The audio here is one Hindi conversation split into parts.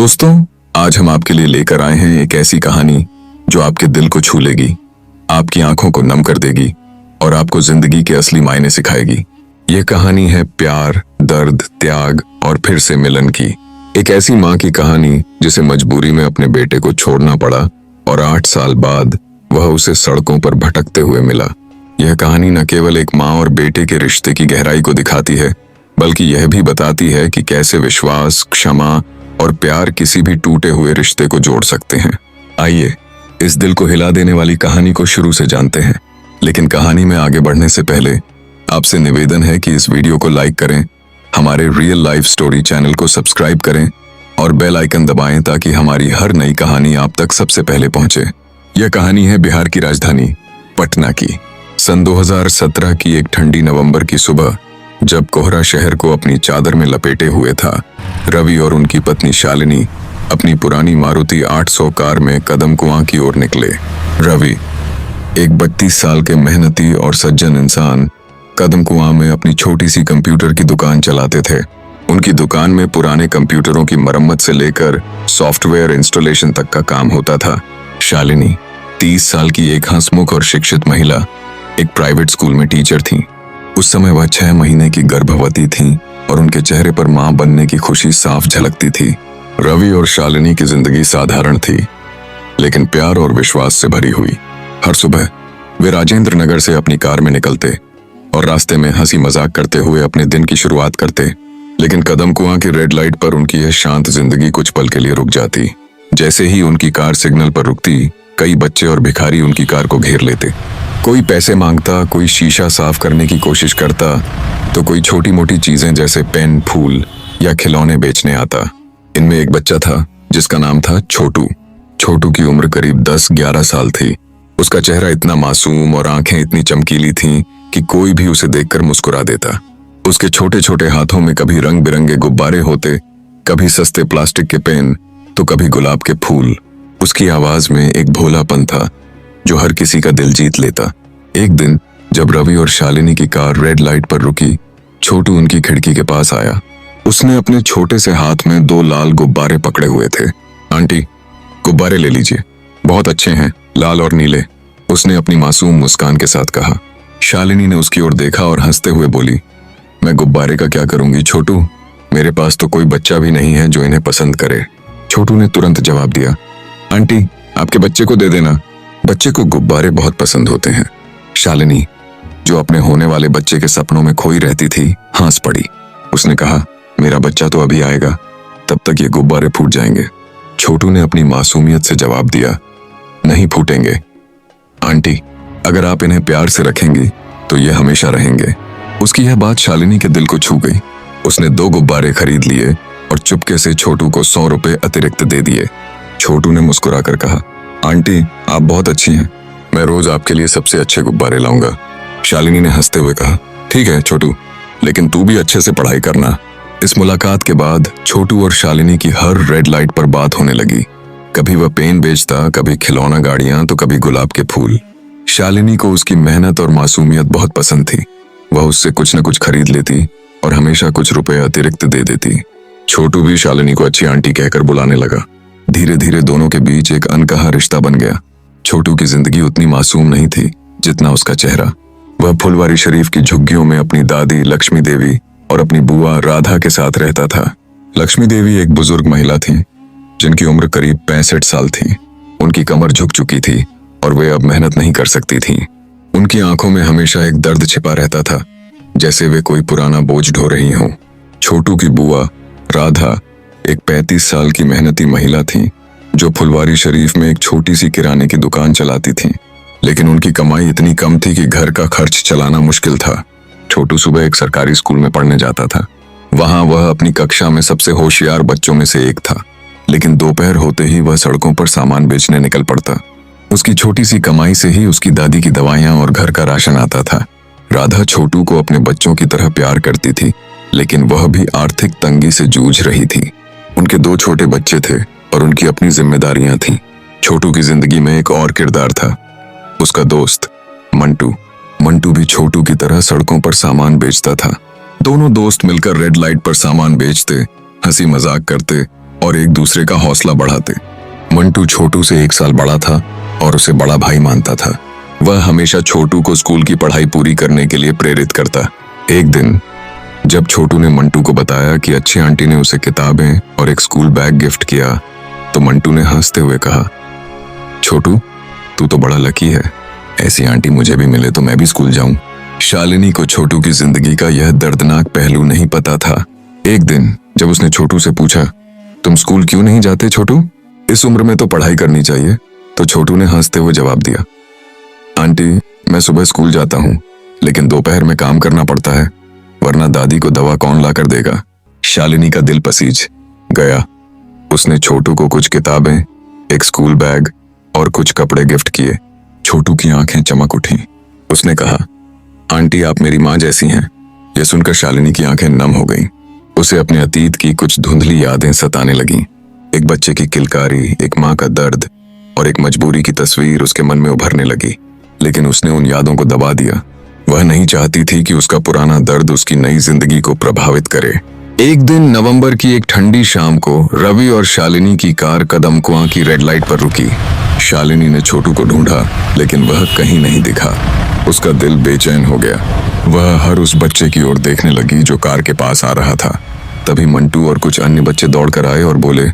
दोस्तों, आज हम आपके लिए लेकर आए हैं एक ऐसी कहानी जो आपके दिल को छू लेगी, आपकी आंखों को नम कर देगी और आपको जिंदगी के असली मायने सिखाएगी। यह कहानी है प्यार, दर्द, त्याग और फिर से मिलन की। एक ऐसी माँ की कहानी जिसे मजबूरी में अपने बेटे को छोड़ना पड़ा और 8 साल बाद वह उसे सड़कों पर भटकते हुए मिला। यह कहानी न केवल एक माँ और बेटे के रिश्ते की गहराई को दिखाती है, बल्कि यह भी बताती है कि कैसे विश्वास, क्षमा और प्यार किसी भी टूटे हुए रिश्ते को जोड़ सकते हैं। आइए इस दिल को हिला देने वाली कहानी को शुरू से जानते हैं। लेकिन कहानी में आगे बढ़ने से पहले आपसे निवेदन है कि इस वीडियो को लाइक करें, हमारे रियल लाइफ स्टोरी चैनल को सब्सक्राइब करें और बेल आइकन दबाएं ताकि हमारी हर नई कहानी आप तक सबसे पहले पहुंचे। यह कहानी है बिहार की राजधानी पटना की। सन 2017 की एक ठंडी नवंबर की सुबह, जब कोहरा शहर को अपनी चादर में लपेटे हुए था, रवि और उनकी पत्नी शालिनी अपनी पुरानी मारुति 800 कार में कदम कुआं की ओर निकले। रवि, एक 32 साल के मेहनती और सज्जन इंसान, कदम कुआं में अपनी छोटी सी कंप्यूटर की दुकान चलाते थे। उनकी दुकान में पुराने कंप्यूटरों की मरम्मत से लेकर सॉफ्टवेयर इंस्टॉलेशन तक का काम होता था। शालिनी 30 साल की एक हंसमुख और शिक्षित महिला, एक प्राइवेट स्कूल में टीचर थी। उस समय वह 6 महीने की गर्भवती थी और उनके चेहरे पर मां बनने की खुशी साफ झलकती थी। रवि और शालिनी की जिंदगी साधारण थी, लेकिन प्यार और विश्वास से भरी हुई। हर सुबह वे राजेंद्र नगर से अपनी कार में निकलते और रास्ते में हंसी मजाक करते हुए अपने दिन की शुरुआत करते। लेकिन कदम कुआं की रेड लाइट पर उनकी यह शांत जिंदगी कुछ पल के लिए रुक जाती। जैसे ही उनकी कार सिग्नल पर रुकती, कई बच्चे और भिखारी उनकी कार को घेर लेते। कोई पैसे मांगता, कोई शीशा साफ करने की कोशिश करता, तो कोई छोटी मोटी चीजें जैसे पेन, फूल या खिलौने बेचने आता। इनमें एक बच्चा था जिसका नाम था छोटू। छोटू की उम्र करीब 10-11 साल थी। उसका चेहरा इतना मासूम और आंखें इतनी चमकीली थीं कि कोई भी उसे देखकर मुस्कुरा देता। उसके छोटे छोटे हाथों में कभी रंग बिरंगे गुब्बारे होते, कभी सस्ते प्लास्टिक के पेन, तो कभी गुलाब के फूल। उसकी आवाज में एक भोलापन था जो हर किसी का दिल जीत लेता। एक दिन जब रवि और शालिनी की कार रेड लाइट पर रुकी, छोटू उनकी खिड़की के पास आया। उसने अपने छोटे से हाथ में 2 लाल गुब्बारे पकड़े हुए थे। आंटी, गुब्बारे ले लीजिए, बहुत अच्छे हैं, लाल और नीले, उसने अपनी मासूम मुस्कान के साथ कहा। शालिनी ने उसकी ओर देखा और हंसते हुए बोली, मैं गुब्बारे का क्या करूंगी छोटू, मेरे पास तो कोई बच्चा भी नहीं है जो इन्हें पसंद करे। छोटू ने तुरंत जवाब दिया, आंटी आपके बच्चे को दे देना, बच्चे को गुब्बारे बहुत पसंद होते हैं। शालिनी, जो अपने होने वाले बच्चे के सपनों में खोई रहती थी, हंस पड़ी। उसने कहा, मेरा बच्चा तो अभी आएगा, तब तक ये गुब्बारे फूट जाएंगे। छोटू ने अपनी मासूमियत से जवाब दिया, नहीं फूटेंगे आंटी, अगर आप इन्हें प्यार से रखेंगी तो ये हमेशा रहेंगे। उसकी यह बात शालिनी के दिल को छू गई। उसने 2 गुब्बारे खरीद लिए और चुपके से छोटू को 100 रुपए अतिरिक्त दे दिए। छोटू ने मुस्कुराकर कहा, आंटी आप बहुत अच्छी हैं, मैं रोज आपके लिए सबसे अच्छे गुब्बारे लाऊंगा। शालिनी ने हंसते हुए कहा, ठीक है छोटू, लेकिन तू भी अच्छे से पढ़ाई करना। इस मुलाकात के बाद छोटू और शालिनी की हर रेड लाइट पर बात होने लगी। कभी वह पेन बेचता, कभी खिलौना गाड़ियां, तो कभी गुलाब के फूल। शालिनी को उसकी मेहनत और मासूमियत बहुत पसंद थी। वह उससे कुछ न कुछ खरीद लेती और हमेशा कुछ रुपए अतिरिक्त दे देती। छोटू भी शालिनी को अच्छी आंटी कहकर बुलाने लगा। धीरे धीरे दोनों के बीच एक अनकहा रिश्ता बन गया। छोटू की जिंदगी उतनी मासूम नहीं थी जितना उसका चेहरा। वह फुलवारी शरीफ की झुग्गियों में अपनी दादी लक्ष्मी देवी और अपनी बुआ राधा के साथ रहता था। लक्ष्मी देवी एक बुजुर्ग महिला थी जिनकी उम्र करीब 65 साल थी। उनकी कमर झुक चुकी थी और वे अब मेहनत नहीं कर सकती थीं। उनकी आंखों में हमेशा एक दर्द छिपा रहता था, जैसे वे कोई पुराना बोझ ढो रही हों। छोटू की बुआ राधा एक 35 साल की मेहनती महिला थी जो फुलवारी शरीफ में एक छोटी सी किराने की दुकान चलाती थी। लेकिन उनकी कमाई इतनी कम थी कि घर का खर्च चलाना मुश्किल था। छोटू सुबह एक सरकारी स्कूल में पढ़ने जाता था। वहां वह अपनी कक्षा में सबसे होशियार बच्चों में से एक था, लेकिन दोपहर होते ही वह सड़कों पर सामान बेचने निकल पड़ता। उसकी छोटी सी कमाई से ही उसकी दादी की दवाइयां और घर का राशन आता था। राधा छोटू को अपने बच्चों की तरह प्यार करती थी, लेकिन वह भी आर्थिक तंगी से जूझ रही थी। उनके 2 छोटे बच्चे थे और उनकी अपनी जिम्मेदारियां थीं। छोटू की जिंदगी में एक और किरदार था, उसका दोस्त मंटू। मंटू भी छोटू की तरह सड़कों पर सामान बेचता था। दोनों दोस्त मिलकर रेड लाइट पर सामान बेचते, हंसी मजाक करते और एक दूसरे का हौसला बढ़ाते। मंटू छोटू से 1 साल बड़ा था और उसे बड़ा भाई मानता था। वह हमेशा छोटू को स्कूल की पढ़ाई पूरी करने के लिए प्रेरित करता। एक दिन जब छोटू ने मंटू को बताया कि अच्छी आंटी ने उसे किताबें और एक स्कूल बैग गिफ्ट किया, तो मंटू ने हंसते हुए कहा, छोटू तू तो बड़ा लकी है, ऐसी आंटी मुझे भी मिले तो मैं भी स्कूल जाऊं। शालिनी को छोटू की जिंदगी का यह दर्दनाक पहलू नहीं पता था। एक दिन जब उसने छोटू से पूछा, तुम स्कूल क्यों नहीं जाते छोटू, इस उम्र में तो पढ़ाई करनी चाहिए, तो छोटू ने हंसते हुए जवाब दिया, आंटी मैं सुबह स्कूल जाता हूँ, लेकिन दोपहर में काम करना पड़ता है, वरना दादी को दवा कौन ला कर देगा। शालिनी का दिल पसीज गया। उसने छोटू को कुछ किताबें, एक स्कूल बैग और कुछ कपड़े गिफ्ट किए। छोटू की आंखें चमक उठी। उसने कहा, आंटी आप मेरी माँ जैसी हैं। यह सुनकर शालिनी की आंखें नम हो गईं। उसे अपने अतीत की कुछ धुंधली यादें सताने लगीं। एक बच्चे की किलकारी, एक माँ का दर्द और एक मजबूरी की तस्वीर उसके मन में उभरने लगी, लेकिन उसने उन यादों को दबा दिया। वह नहीं चाहती थी कि उसका पुराना दर्द उसकी नई जिंदगी को प्रभावित करे। एक दिन नवंबर की एक ठंडी शाम को रवि और शालिनी की कार कदमकुआं की रेड लाइट पर रुकी। शालिनी ने छोटू को ढूंढा, लेकिन वह कहीं नहीं दिखा। उसका दिल बेचैन हो गया। वह हर उस बच्चे की ओर देखने लगी जो कार के पास आ रहा था। तभी मंटू और कुछ अन्य बच्चे दौड़कर आए और बोले,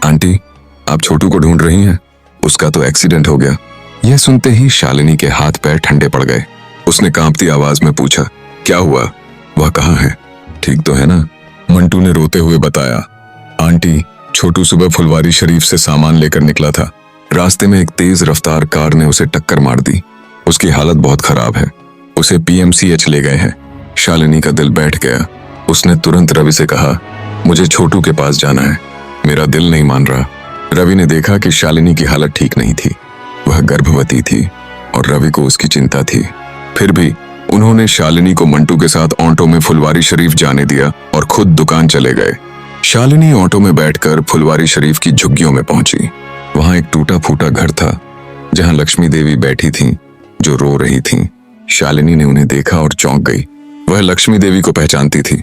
आंटी आप छोटू को ढूंढ रही हैं, उसका तो एक्सीडेंट हो गया। यह सुनते ही शालिनी के हाथ पैर ठंडे पड़ गए। उसने कांपती आवाज में पूछा, क्या हुआ, वह कहाँ है, ठीक तो है ना। मंटू ने रोते हुए बताया, आंटी छोटू सुबह फुलवारी शरीफ से सामान लेकर निकला था। रास्ते में एक तेज रफ्तार कार ने उसे टक्कर मार दी। उसकी हालत बहुत खराब है, उसे PMCH ले गए हैं। शालिनी का दिल बैठ गया। उसने तुरंत रवि से कहा, मुझे छोटू के पास जाना है, मेरा दिल नहीं मान रहा। रवि ने देखा कि शालिनी की हालत ठीक नहीं थी। वह गर्भवती थी और रवि को उसकी चिंता थी। फिर भी उन्होंने शालिनी को मंटू के साथ ऑटो में फुलवारी शरीफ जाने दिया और खुद दुकान चले गए। शालिनी ऑटो में बैठकर फुलवारी शरीफ की झुग्गियों में पहुंची। वहां एक टूटा फूटा घर था जहां लक्ष्मी देवी बैठी थीं, जो रो रही थीं। शालिनी ने उन्हें देखा और चौंक गई। वह लक्ष्मी देवी को पहचानती थी।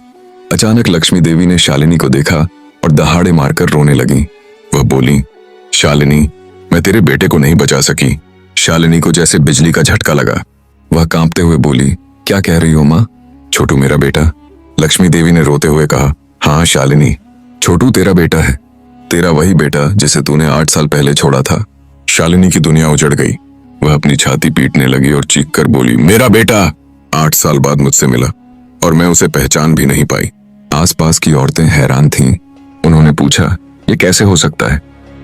अचानक लक्ष्मी देवी ने शालिनी को देखा और दहाड़े मारकर रोने लगी। वह बोली, शालिनी मैं तेरे बेटे को नहीं बचा सकी। शालिनी को जैसे बिजली का झटका लगा। वह कांपते हुए बोली, क्या कह रही हो माँ, छोटू मेरा बेटा। लक्ष्मी देवी ने रोते हुए कहा, हाँ शालिनी, छोटू तेरा बेटा है, तेरा वही बेटा जिसे तूने 8 साल पहले छोड़ा था। शालिनी की दुनिया उजड़ गई। वह अपनी छाती पीटने लगी और चीख कर बोली, मेरा बेटा 8 साल बाद मुझसे मिला और मैं उसे पहचान भी नहीं पाई। आसपास की औरतें हैरान थीं। उन्होंने पूछा, ये कैसे हो सकता है।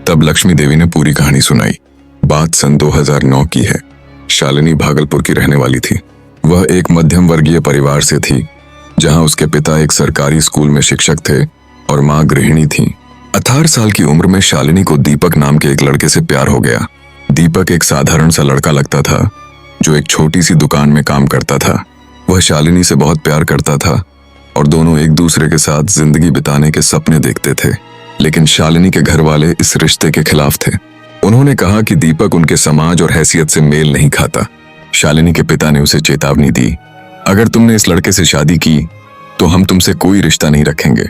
तब लक्ष्मी देवी ने पूरी कहानी सुनाई। बात सन 2009 की है। शालिनी भागलपुर की रहने वाली थी। वह एक मध्यम वर्गीय परिवार से थी, जहां उसके पिता एक सरकारी स्कूल में शिक्षक थे और मां गृहिणी थी। 18 साल की उम्र में शालिनी को दीपक नाम के एक लड़के से प्यार हो गया। दीपक एक साधारण सा लड़का लगता था जो एक छोटी सी दुकान में काम करता था। वह शालिनी से बहुत प्यार करता था और दोनों एक दूसरे के साथ जिंदगी बिताने के सपने देखते थे। लेकिन शालिनी के घर वाले इस रिश्ते के खिलाफ थे। उन्होंने कहा कि दीपक उनके समाज और हैसियत से मेल नहीं खाता। शालिनी के पिता ने उसे चेतावनी दी, अगर तुमने इस लड़के से शादी की तो हम तुमसे कोई रिश्ता नहीं रखेंगे।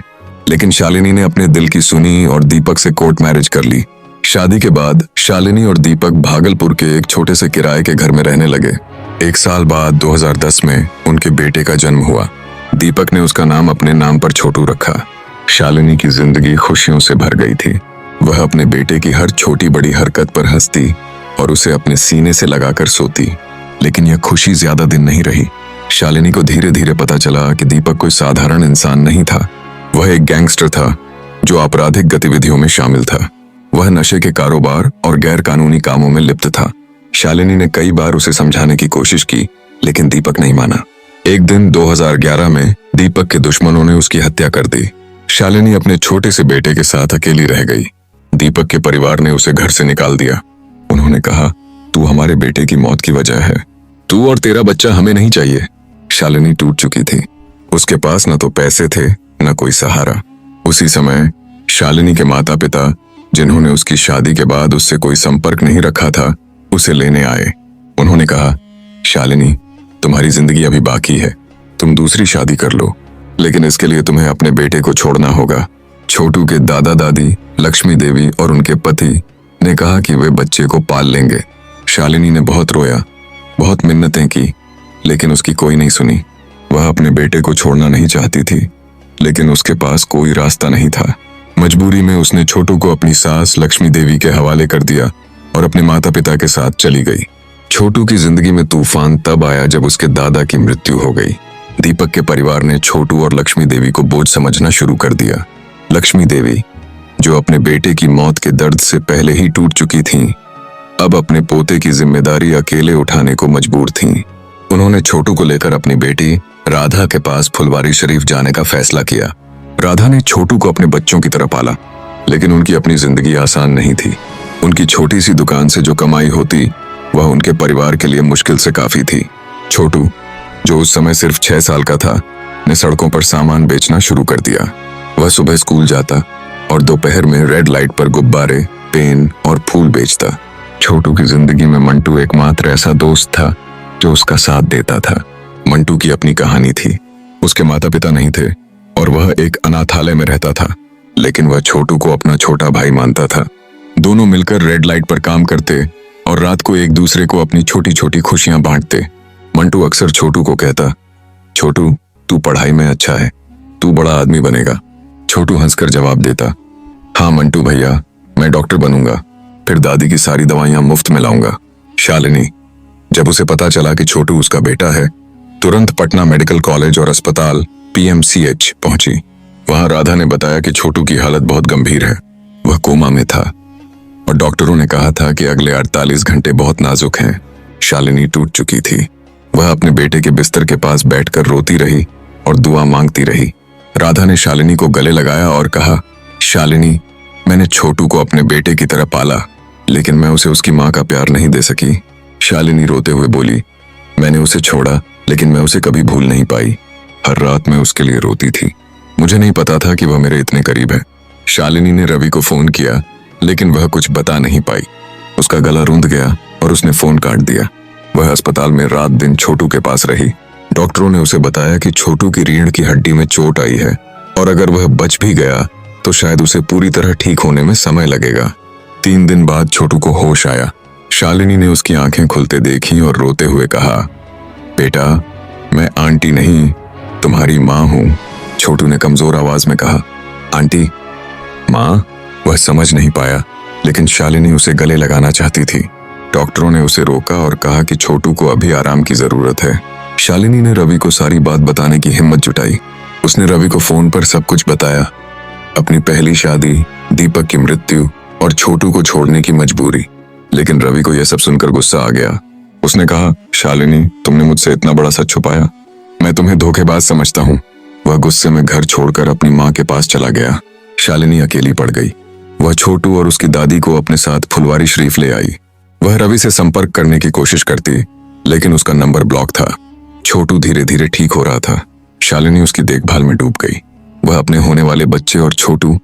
लेकिन शालिनी ने अपने दिल की सुनी और दीपक से कोर्ट मैरिज कर ली। शादी के बाद शालिनी और दीपक भागलपुर के एक छोटे से किराए के घर में रहने लगे। 1 साल बाद 2010 में उनके बेटे का जन्म हुआ। दीपक ने उसका नाम अपने नाम पर छोटू रखा। शालिनी की जिंदगी खुशियों से भर गई थी। वह अपने बेटे की हर छोटी बड़ी हरकत पर हंसती और उसे अपने सीने से लगाकर सोती। लेकिन यह खुशी ज्यादा दिन नहीं रही। शालिनी को धीरे धीरे पता चला कि दीपक कोई साधारण इंसान नहीं था। वह एक गैंगस्टर था जो आपराधिक गतिविधियों में शामिल था। वह नशे के कारोबार और गैर कानूनी कामों में लिप्त था। शालिनी ने कई बार उसे समझाने की कोशिश की, लेकिन दीपक नहीं माना। एक दिन 2011 में दीपक के दुश्मनों ने उसकी हत्या कर दी। शालिनी अपने छोटे से बेटे के साथ अकेली रह गई। दीपक के परिवार ने उसे घर से निकाल दिया। उन्होंने कहा, तू हमारे बेटे की मौत की वजह है, तू और तेरा बच्चा हमें नहीं चाहिए। शालिनी टूट चुकी थी। उसके पास न तो पैसे थे न कोई सहारा। उसी समय शालिनी के माता पिता, जिन्होंने उसकी शादी के बाद उससे कोई संपर्क नहीं रखा था, उसे लेने आए। उन्होंने कहा, शालिनी तुम्हारी जिंदगी अभी बाकी है, तुम दूसरी शादी कर लो, लेकिन इसके लिए तुम्हें अपने बेटे को छोड़ना होगा। छोटू के दादा दादी लक्ष्मी देवी और उनके पति ने कहा कि वे बच्चे को पाल लेंगे। शालिनी ने बहुत रोया, बहुत मिन्नतें की, लेकिन उसकी कोई नहीं सुनी। वह अपने बेटे को छोड़ना नहीं चाहती थी, लेकिन उसके पास कोई रास्ता नहीं था। मजबूरी में उसने छोटू को अपनी सास लक्ष्मी देवी के हवाले कर दिया और अपने माता पिता के साथ चली गई। छोटू की जिंदगी में तूफान तब आया जब उसके दादा की मृत्यु हो गई। दीपक के परिवार ने छोटू और लक्ष्मी देवी को बोझ समझना शुरू कर दिया। लक्ष्मी देवी, जो अपने बेटे की मौत के दर्द से पहले ही टूट चुकी थीं, अब अपने पोते की जिम्मेदारी अकेले उठाने को मजबूर थीं। उन्होंने छोटू को लेकर अपनी बेटी राधा के पास फुलवारी शरीफ जाने का फैसला किया। राधा ने छोटू को अपने बच्चों की तरह पाला, लेकिन उनकी अपनी जिंदगी आसान नहीं थी। उनकी छोटी सी दुकान से जो कमाई होती वह उनके परिवार के लिए मुश्किल से काफी थी। छोटू, जो उस समय सिर्फ 6 साल का था, ने सड़कों पर सामान बेचना शुरू कर दिया। वह सुबह स्कूल जाता और दोपहर में रेड लाइट पर गुब्बारे, पेन और फूल बेचता। छोटू की जिंदगी में मंटू एकमात्र ऐसा दोस्त था जो उसका साथ देता था। मंटू की अपनी कहानी थी। उसके माता पिता नहीं थे और वह एक अनाथालय में रहता था, लेकिन वह छोटू को अपना छोटा भाई मानता था। दोनों मिलकर रेड लाइट पर काम करते और रात को एक दूसरे को अपनी छोटी छोटी खुशियां बांटते। मंटू अक्सर छोटू को कहता, छोटू, तू पढ़ाई में अच्छा है, तू बड़ा आदमी बनेगा। छोटू हंसकर जवाब देता, हाँ मंटू भैया, मैं डॉक्टर बनूंगा, फिर दादी की सारी दवाइयां मुफ्त में लाऊंगा। शालिनी, जब उसे पता चला कि छोटू उसका बेटा है, तुरंत पटना मेडिकल कॉलेज और अस्पताल PMCH पहुंची। वहां राधा ने बताया कि छोटू की हालत बहुत गंभीर है, वह कोमा में था और डॉक्टरों ने कहा था कि अगले 48 घंटे बहुत नाजुक हैं। शालिनी टूट चुकी थी। वह अपने बेटे के बिस्तर के पास बैठकर रोती रही और दुआ मांगती रही। राधा ने शालिनी को गले लगाया और कहा, शालिनी, मैंने छोटू को अपने बेटे की तरह पाला, लेकिन मैं उसे उसकी माँ का प्यार नहीं दे सकी। शालिनी रोते हुए बोली, मैंने उसे छोड़ा, लेकिन मैं उसे कभी भूल नहीं पाई। हर रात मैं उसके लिए रोती थी। मुझे नहीं पता था कि वह मेरे इतने करीब है। शालिनी ने रवि को फोन किया, लेकिन वह कुछ बता नहीं पाई। उसका गला रुंध गया और उसने फोन काट दिया। वह अस्पताल में रात दिन छोटू के पास रही। डॉक्टरों ने उसे बताया कि छोटू की रीढ़ की हड्डी में चोट आई है और अगर वह बच भी गया तो शायद उसे पूरी तरह ठीक होने में समय लगेगा। 3 दिन बाद छोटू को होश आया। शालिनी ने उसकी आंखें खुलते देखी और रोते हुए कहा, बेटा, मैं आंटी नहीं, तुम्हारी माँ हूं। छोटू ने कमजोर आवाज में कहा, आंटी? माँ? वह समझ नहीं पाया, लेकिन शालिनी उसे गले लगाना चाहती थी। डॉक्टरों ने उसे रोका और कहा कि छोटू को अभी आराम की जरूरत है। शालिनी ने रवि को सारी बात बताने की हिम्मत जुटाई। उसने रवि को फोन पर सब कुछ बताया, अपनी पहली शादी, दीपक की मृत्यु और छोटू को छोड़ने की मजबूरी। लेकिन रवि को यह सब सुनकर गुस्सा आ गया। उसने कहा, शालिनी, तुमने मुझसे इतना बड़ा सच छुपाया? मैं तुम्हें धोखेबाज समझता हूँ। वह गुस्से में घर छोड़कर अपनी माँ के पास चला गया। शालिनी अकेली पड़ गई। वह छोटू और उसकी दादी को अपने साथ फुलवारी शरीफ ले आई। वह रवि से संपर्क करने की कोशिश करती, लेकिन उसका नंबर ब्लॉक था। छोटू धीरे धीरे ठीक हो रहा था। शालिनी उसकी देखभाल में डूब गई। वह अपने होने वाले बच्चे और छोटू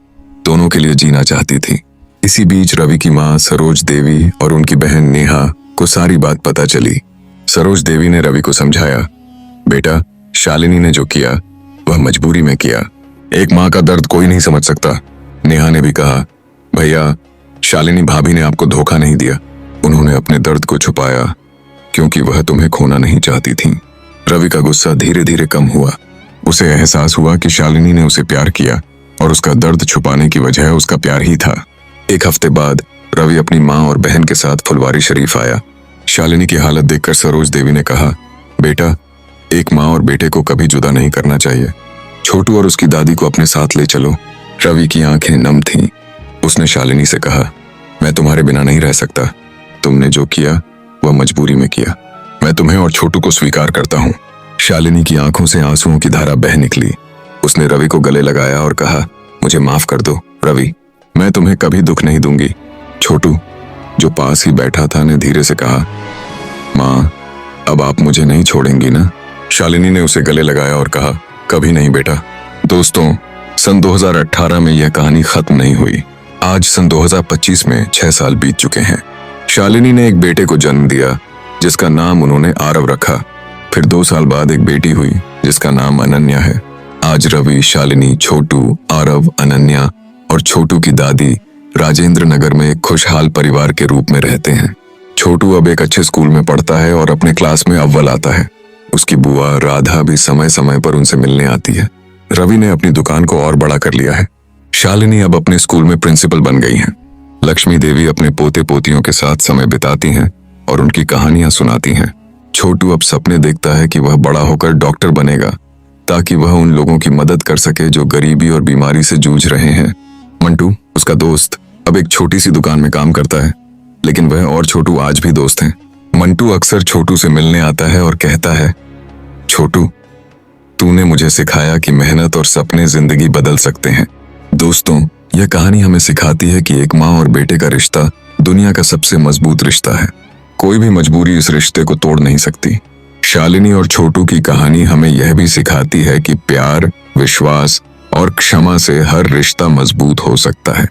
दोनों के लिए जीना चाहती थी। इसी बीच रवि की माँ सरोज देवी और उनकी बहन नेहा को सारी बात पता चली। सरोज देवी ने रवि को समझाया, बेटा, शालिनी ने जो किया वह मजबूरी में किया। एक माँ का दर्द कोई नहीं समझ सकता। नेहा ने भी कहा, भैया, शालिनी भाभी ने आपको धोखा नहीं दिया, उन्होंने अपने दर्द को छुपाया क्योंकि वह तुम्हें खोना नहीं चाहती थी। रवि का गुस्सा धीरे धीरे कम हुआ। उसे एहसास हुआ कि शालिनी ने उसे प्यार किया और उसका दर्द छुपाने की वजह उसका प्यार ही था। 1 हफ्ते बाद रवि अपनी माँ और बहन के साथ फुलवारी शरीफ आया। शालिनी की हालत देखकर सरोज देवी ने कहा, बेटा, एक माँ और बेटे को कभी जुदा नहीं करना चाहिए। छोटू और उसकी दादी को अपने साथ ले चलो। रवि की आंखें नम थीं। उसने शालिनी से कहा, मैं तुम्हारे बिना नहीं रह सकता। तुमने जो किया वह मजबूरी में किया। मैं तुम्हें और छोटू को स्वीकार करता हूँ। शालिनी की आंखों से आंसुओं की धारा बह निकली। उसने रवि को गले लगाया और कहा, मुझे माफ कर दो रवि, मैं तुम्हें कभी दुख नहीं दूंगी। छोटू, जो पास ही बैठा था, ने धीरे से कहा, माँ, अब आप मुझे नहीं छोड़ेंगी ना? शालिनी ने उसे गले लगाया और कहा, कभी नहीं बेटा। दोस्तों, सन 2018 में यह कहानी खत्म नहीं हुई। आज सन 2025 में 6 साल बीत चुके हैं। शालिनी ने एक बेटे को जन्म दिया जिसका नाम उन्होंने आरव रखा। फिर 2 साल बाद एक बेटी हुई जिसका नाम अनन्या है। आज रवि, शालिनी, छोटू, आरव, अनन्या और छोटू की दादी राजेंद्र नगर में एक खुशहाल परिवार के रूप में रहते हैं। छोटू अब एक अच्छे स्कूल में पढ़ता है और अपने क्लास में अव्वल आता है। उसकी बुआ राधा भी समय समय पर उनसे मिलने आती है। रवि ने अपनी दुकान को और बड़ा कर लिया है। शालिनी अब अपने स्कूल में प्रिंसिपल बन गई हैं। लक्ष्मी देवी अपने पोते पोतियों के साथ समय बिताती हैं और उनकी कहानियां सुनाती हैं। छोटू अब सपने देखता है कि वह बड़ा होकर डॉक्टर बनेगा ताकि वह उन लोगों की मदद कर सके जो गरीबी और बीमारी से जूझ रहे हैं। मंटू, उसका दोस्त, अब एक छोटी सी दुकान में काम करता है, लेकिन वह और छोटू आज भी दोस्त हैं। मंटू अक्सर छोटू से मिलने आता है और कहता है, छोटू, तूने मुझे सिखाया कि मेहनत और सपने जिंदगी बदल सकते हैं। दोस्तों, यह कहानी हमें सिखाती है कि एक माँ और बेटे का रिश्ता दुनिया का सबसे मजबूत रिश्ता है। कोई भी मजबूरी इस रिश्ते को तोड़ नहीं सकती। शालिनी और छोटू की कहानी हमें यह भी सिखाती है कि प्यार, विश्वास और क्षमा से हर रिश्ता मजबूत हो सकता है।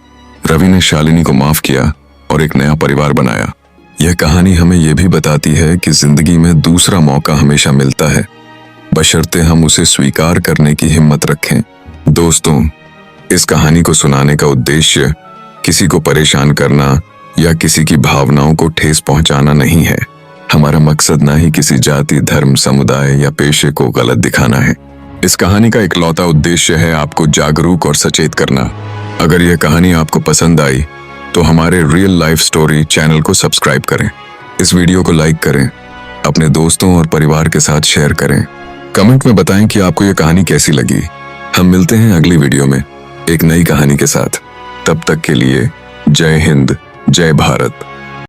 रवि ने शालिनी को माफ किया और एक नया परिवार बनाया। यह कहानी हमें यह भी बताती है कि जिंदगी में दूसरा मौका हमेशा मिलता है, बशर्ते हम उसे स्वीकार करने की हिम्मत रखें। दोस्तों, इस कहानी को सुनाने का उद्देश्य किसी को परेशान करना या किसी की भावनाओं को ठेस पहुंचाना नहीं है। हमारा मकसद ना ही किसी जाति, धर्म, समुदाय या पेशे को गलत दिखाना है। इस कहानी का इकलौता उद्देश्य है आपको जागरूक और सचेत करना। अगर यह कहानी आपको पसंद आई तो हमारे रियल लाइफ स्टोरी चैनल को सब्सक्राइब करें, इस वीडियो को लाइक करें, अपने दोस्तों और परिवार के साथ शेयर करें। कमेंट में बताएं कि आपको यह कहानी कैसी लगी। हम मिलते हैं अगली वीडियो में एक नई कहानी के साथ। तब तक के लिए जय हिंद, जय भारत।